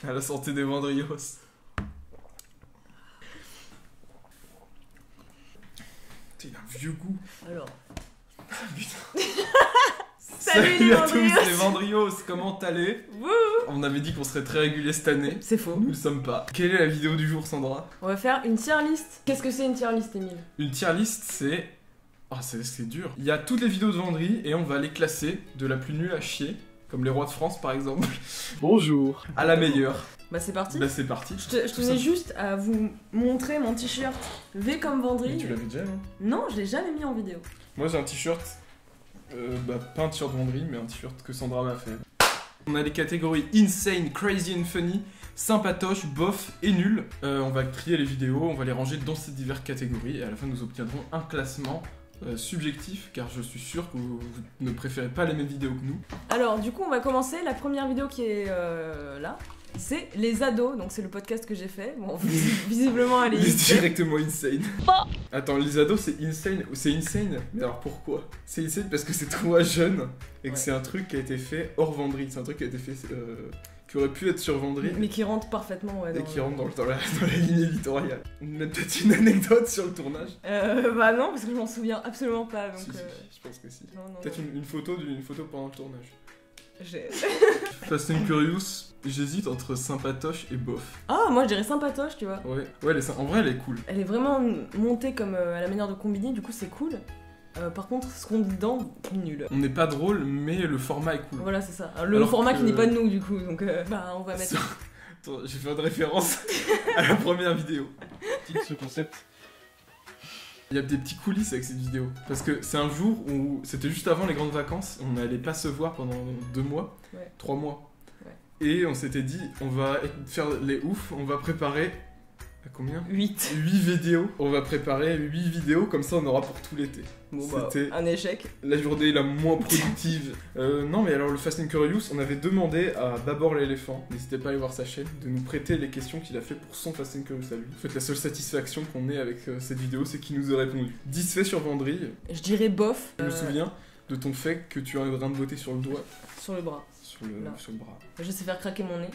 À la santé des Vendrios. Il a un vieux goût. Alors. Putain. Salut à tous Vendrios. les Vendrios, comment t'allez? On avait dit qu'on serait très régulier cette année. C'est faux. Nous le sommes pas. Quelle est la vidéo du jour, Sandra? On va faire une tier list. Qu'est-ce que c'est une tier list, Émile? Une tier list, c'est... Ah, c'est dur. Il y a toutes les vidéos de Vendry et on va les classer de la plus nulle à chier, comme les rois de France par exemple. Bonjour. À la meilleure. Bah c'est parti. Bah c'est parti. Je tenais juste à vous montrer mon t-shirt V comme Vendry. Mais tu l'avais déjà, non? Non, je l'ai jamais mis en vidéo. Moi j'ai un t-shirt, pas un t-shirt Vendry, mais un t-shirt que Sandra m'a fait. On a les catégories Insane, Crazy and Funny, Sympatoche, Bof et Nul. On va trier les vidéos, on va les ranger dans ces diverses catégories et à la fin nous obtiendrons un classement subjectif, car je suis sûr que vous ne préférez pas les mêmes vidéos que nous. Alors du coup on va commencer. La première vidéo qui est là, c'est les ados, donc c'est le podcast que j'ai fait. Bon, visiblement elle est Directement insane. Attends, les ados c'est insane, mais alors pourquoi? C'est insane parce que c'est 3 jeunes et que Ouais. c'est un truc qui a été fait hors Vendry, c'est un truc qui a été fait, qui aurait pu être sur Vendry. mais qui rentre parfaitement ouais, Et dans qui rentre dans la ligne éditoriale. Peut-être une anecdote sur le tournage. Bah non, parce que je m'en souviens absolument pas. Donc, Si, je pense que si. non, Peut-être une photo pendant le tournage. j'ai- Fast and Curious, j'hésite entre sympatoche et bof. Ah, moi je dirais sympatoche, tu vois. Ouais, en vrai elle est cool. Elle est vraiment montée comme à la manière de Combini, du coup c'est cool. Par contre, ce qu'on dit dedans, nul. On n'est pas drôle, mais le format est cool. Voilà, c'est ça. Le Alors format que- qui n'est pas de nous, du coup. Donc, bah, on va mettre. Attends, j'ai fait une référence à la première vidéo. Ce concept. Il y a des petits coulisses avec cette vidéo. Parce que c'est un jour où c'était juste avant les grandes vacances. On n'allait pas se voir pendant 2 mois, Ouais. 3 mois. Ouais. Et on s'était dit, on va faire les oufs, on va préparer. À combien? 8. 8 vidéos. On va préparer 8 vidéos, comme ça on aura pour tout l'été. Bon, bah, C'était un échec. la journée la moins productive. Non, mais alors le Fast and Curious, on avait demandé à Babor l'éléphant, n'hésitez pas à aller voir sa chaîne, de nous prêter les questions qu'il a fait pour son Fast and Curious à lui. En fait, la seule satisfaction qu'on ait avec cette vidéo, c'est qu'il nous a répondu. 10 faits sur Vendry. Je dirais bof. Je me souviens de ton fait que tu as un grain de beauté sur le doigt, Sur le bras. Là. sur le bras. Je sais faire craquer mon nez.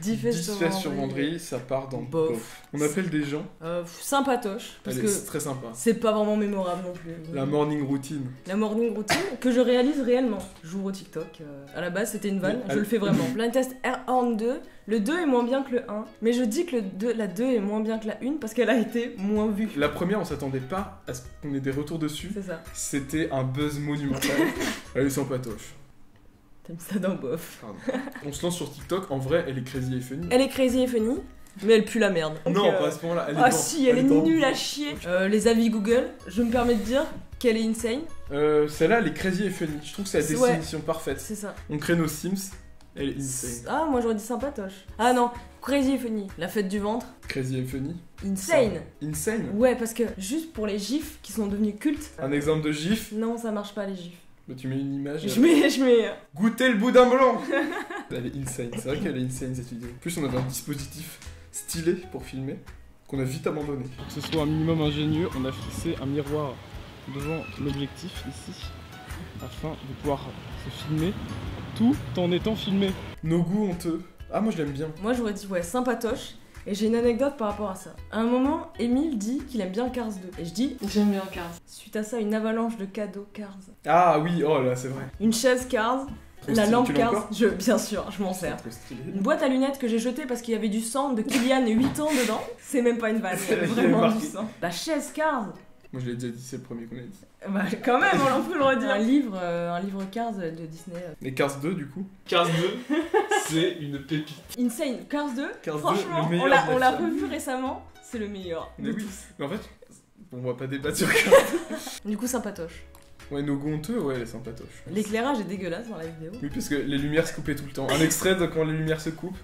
10 faits sur Vendry, ça part dans Bof. bof. On appelle des gens. Sympatoche. Parce Elle que est très sympa. c'est pas vraiment mémorable non plus. La morning routine. La morning routine que je réalise réellement. J'ouvre au TikTok. À la base, c'était une vanne. Mais Je le fais vraiment. Blind test R1 2. Le 2 est moins bien que le 1. Mais je dis que la 2 est moins bien que la 1 parce qu'elle a été moins vue. La première, on s'attendait pas à ce qu'on ait des retours dessus. C'est ça. C'était un buzz monumental. Elle est sans patoche. T'aimes ça dans bof. Pardon. On se lance sur TikTok, en vrai, elle est crazy et funny. Elle est crazy et funny, mais elle pue la merde. Donc, Non, pas à ce moment-là. Elle est Ah dans- si, elle est dans- nulle à chier. Les avis Google, je me permets de dire qu'elle est insane. Celle-là, elle est crazy et funny. Je trouve que c'est la Ouais. définition parfaite. C'est ça. On crée nos Sims, elle est insane. Ah, moi j'aurais dit sympatoche. Ah non, crazy et funny. La fête du ventre, Crazy et funny. insane. Insane. Ouais, parce que juste pour les gifs qui sont devenus cultes. Un exemple de gif, Non, ça marche pas les gifs. bah, tu mets une image. Je mets. Goûter le boudin blanc. Elle est insane. C'est vrai qu'elle est insane cette vidéo. En plus, on avait un dispositif stylé pour filmer qu'on a vite abandonné. Pour que ce soit un minimum ingénieux, on a fixé un miroir devant l'objectif ici afin de pouvoir se filmer tout en étant filmé. Nos goûts honteux. Ah, moi je l'aime bien. Moi j'aurais dit ouais, sympatoche. Et j'ai une anecdote par rapport à ça. À un moment, Émile dit qu'il aime bien Cars 2. Et je dis, j'aime bien Cars. Suite à ça, une avalanche de cadeaux Cars. Ah oui, oh là, c'est vrai. Une chaise Cars, Trop la stylé. lampe Tu l'as Cars. encore Bien sûr, je m'en sers. Trop stylé. Une boîte à lunettes que j'ai jetée parce qu'il y avait du sang de Kylian 8 ans dedans. C'est même pas une vanne, il y avait Il y avait vraiment marqué. du sang. La chaise Cars. Moi je l'ai déjà dit, c'est le premier qu'on a dit. Bah quand même, on peut le redire. Un livre Cars de Disney. Mais Cars 2 du coup. Cars 2, c'est une pépite. Insane, Cars 2. Cars 2, Franchement, le meilleur on de l'a la revu récemment. C'est le meilleur. Mais de oui. tous. Mais en fait, on va pas débattre sur Cars. Du coup, sympatoche. Ouais, nos goûts honteux, ouais, elle est sympatoche. L'éclairage est dégueulasse dans la vidéo. Oui, parce que les lumières se coupaient tout le temps. Un extrait de quand les lumières se coupent.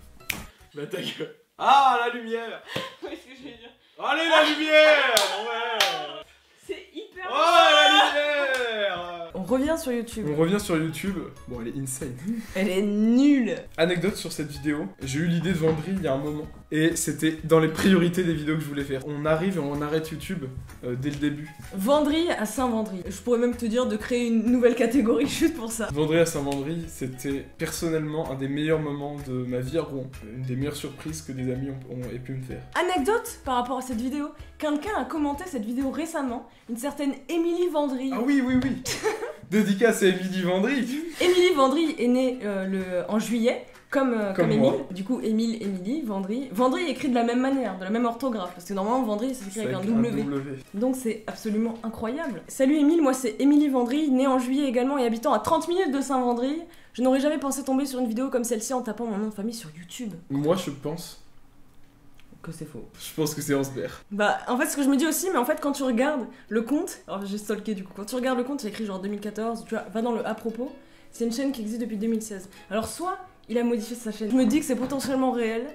Bah ta gueule. Ah, la lumière. Qu'est-ce que je vais dire? Allez, la lumière. Ouais. C'est hyper. Oh, la lumière. On revient sur YouTube. On revient sur YouTube. Bon, elle est insane. Elle est nulle. Anecdote sur cette vidéo. J'ai eu l'idée de Vendry il y a un moment. Et c'était dans les priorités des vidéos que je voulais faire. On arrive et on arrête YouTube dès le début. Vendry à Saint-Vendry. Je pourrais même te dire de créer une nouvelle catégorie juste pour ça. Vendry à Saint-Vendry, c'était personnellement un des meilleurs moments de ma vie à Rouen. Une des meilleures surprises que des amis aient pu me faire. Anecdote par rapport à cette vidéo. Quelqu'un a commenté cette vidéo récemment. Une certaine Émilie Vendry. Ah oui, oui, oui. Dédicace à Émilie Vendry. Émilie Vendry est née en juillet. Comme Émile, moi. Du coup Émilie, Vendry. Vendry est écrit de la même manière, de la même orthographe, parce que normalement Vendry ça s'écrit avec un W. Donc c'est absolument incroyable. Salut Émile, moi c'est Émilie Vendry, née en juillet également et habitant à 30 minutes de Saint-Vendry. Je n'aurais jamais pensé tomber sur une vidéo comme celle-ci en tapant mon nom de famille sur YouTube. Moi je pense que c'est faux. Je pense que c'est Hansberg. Bah en fait ce que je me dis aussi, mais en fait quand tu regardes le compte, alors j'ai stalké du coup, quand tu regardes le compte c'est écrit genre 2014, tu vois, va dans le à propos, c'est une chaîne qui existe depuis 2016. Alors soit il a modifié sa chaîne. Je me dis que c'est potentiellement réel,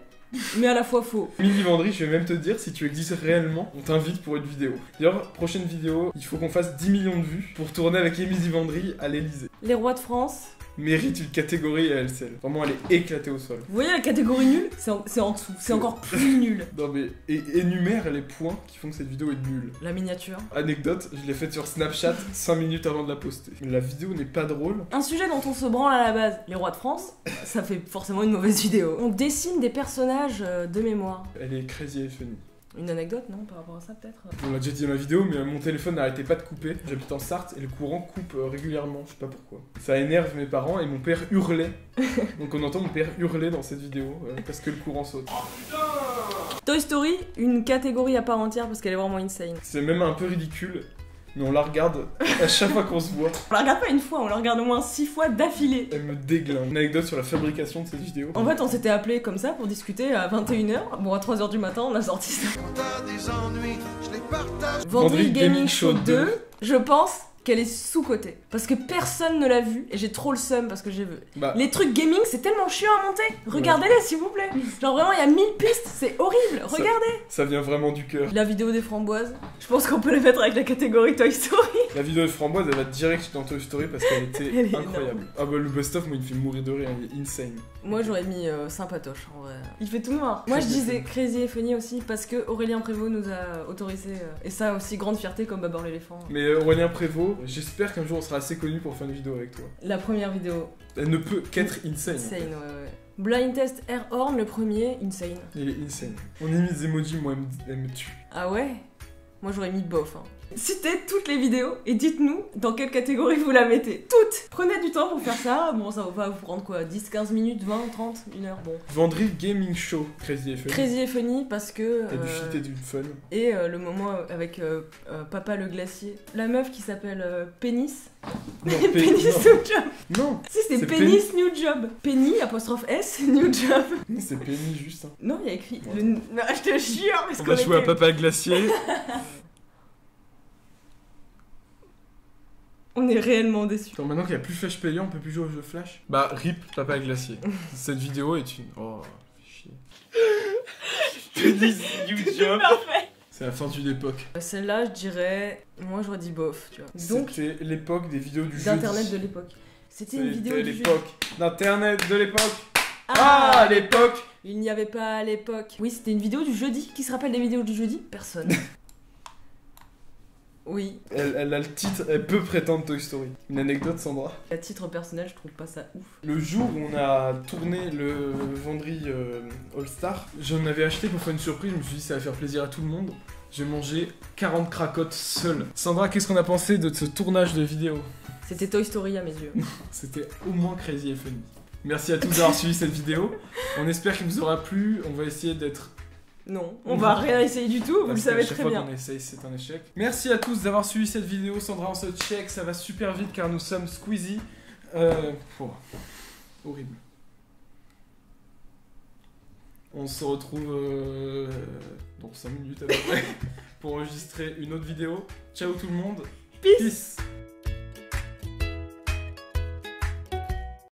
mais à la fois faux. Émilie Vendry, je vais même te dire, si tu existes réellement, on t'invite pour une vidéo. D'ailleurs, prochaine vidéo, il faut qu'on fasse 10 millions de vues pour tourner avec Émilie Vendry à l'Elysée. Les rois de France mérite une catégorie à elle seule. Vraiment, elle est éclatée au sol. Vous voyez la catégorie nulle, c'est en dessous, c'est encore plus nul. Non mais, énumère les points qui font que cette vidéo est nulle. La miniature. Anecdote, je l'ai faite sur Snapchat 5 minutes avant de la poster. La vidéo n'est pas drôle. Un sujet dont on se branle à la base, les rois de France, ça fait forcément une mauvaise vidéo. On dessine des personnages de mémoire. Elle est crazy et funny. Une anecdote, non, par rapport à ça, peut-être? On l'a déjà dit dans ma vidéo, mais mon téléphone n'arrêtait pas de couper. J'habite en Sarthe et le courant coupe régulièrement, je sais pas pourquoi. Ça énerve mes parents et mon père hurlait. Donc on entend mon père hurler dans cette vidéo parce que le courant saute. Oh putain! Toy Story, une catégorie à part entière parce qu'elle est vraiment insane. C'est même un peu ridicule. Mais on la regarde à chaque fois qu'on se voit. On la regarde pas une fois, on la regarde au moins 6 fois d'affilée. Elle me déglingue. Une anecdote sur la fabrication de cette vidéo. En fait, on s'était appelé comme ça pour discuter à 21h. Bon, à 3h du matin, on a sorti ça. Vendry Gaming Show 2, je pense qu'elle est sous-cotée. Parce que personne ne l'a vue et j'ai trop le seum parce que j'ai vu. Les trucs gaming, c'est tellement chiant à monter. Regardez-les s'il vous plaît. Genre vraiment, il y a 1000 pistes, c'est horrible. Regardez. Ça vient vraiment du cœur. La vidéo des framboises, je pense qu'on peut la mettre avec la catégorie Toy Story. La vidéo des framboises, elle va direct dans Toy Story parce qu'elle était incroyable. Ah bah le best-of, moi il me fait mourir de rire, il est insane. Moi j'aurais mis Sympatoche en vrai. Il fait tout noir. Moi je disais Crazy et Funny aussi parce que Aurélien Prévost nous a autorisé. Et ça aussi, grande fierté comme Babor l'éléphant. Mais Aurélien Prévost, j'espère qu'un jour on sera assez connu pour faire une vidéo avec toi. La première vidéo. Elle ne peut qu'être insane. Insane, ouais. Blind Test Air Horn, le premier, insane. Il est insane. On y met des emojis, moi elle me tue. Ah ouais? Moi j'aurais mis bof. Hein. Citez toutes les vidéos et dites-nous dans quelle catégorie vous la mettez. Toutes! Prenez du temps pour faire ça. Bon, ça va pas vous prendre quoi? 10, 15 minutes, 20, 30, 1 heure, bon. Vendry Gaming Show, Crazy et Funny. Crazy et Funny parce que... T'as du shit et du fun. Et le moment avec Papa le glacier. La meuf qui s'appelle Pénis. Non, Pénis non. New Job. Non! Si, c'est Pénis New Job. Penny, apostrophe S, New Job. Non, c'est Penny juste. Hein. Non, il y a écrit... Le... Non, je te jure! On va jouer à Papa le glacier. On est réellement déçus. Attends, maintenant qu'il n'y a plus Flash payant, on peut plus jouer au jeu Flash. Bah, rip Papa Glacier. Cette vidéo est une... Oh, fais chier. Pénis New Job. C'est la fin d'une époque. Celle-là, je dirais... Moi, j'aurais dit bof, tu vois. Donc, c'était l'époque des vidéos du jeu. D'internet de l'époque. C'était une vidéo du l'époque d'internet de l'époque. Ah, à l'époque. Il n'y avait pas à l'époque. Oui, c'était une vidéo du jeudi. Qui se rappelle des vidéos du jeudi? Personne. Oui. Elle a le titre, elle peut prétendre Toy Story. Une anecdote, Sandra? À titre personnel, je trouve pas ça ouf. Le jour où on a tourné le Vendry All Star, j'en avais acheté pour faire une surprise, je me suis dit ça va faire plaisir à tout le monde. J'ai mangé 40 cracottes seul. Sandra, qu'est-ce qu'on a pensé de ce tournage de vidéo? C'était Toy Story à mes yeux. C'était au moins crazy et funny. Merci à tous d'avoir suivi cette vidéo. On espère qu'il vous aura plu. On va essayer d'être... Non, on va rien essayer du tout, vous le savez très bien. Chaque fois qu'on essaye, c'est un échec. Merci à tous d'avoir suivi cette vidéo. Sandra, on se check, ça va super vite car nous sommes Squeezie. Horrible. On se retrouve dans 5 minutes à peu près pour enregistrer une autre vidéo. Ciao tout le monde. Peace.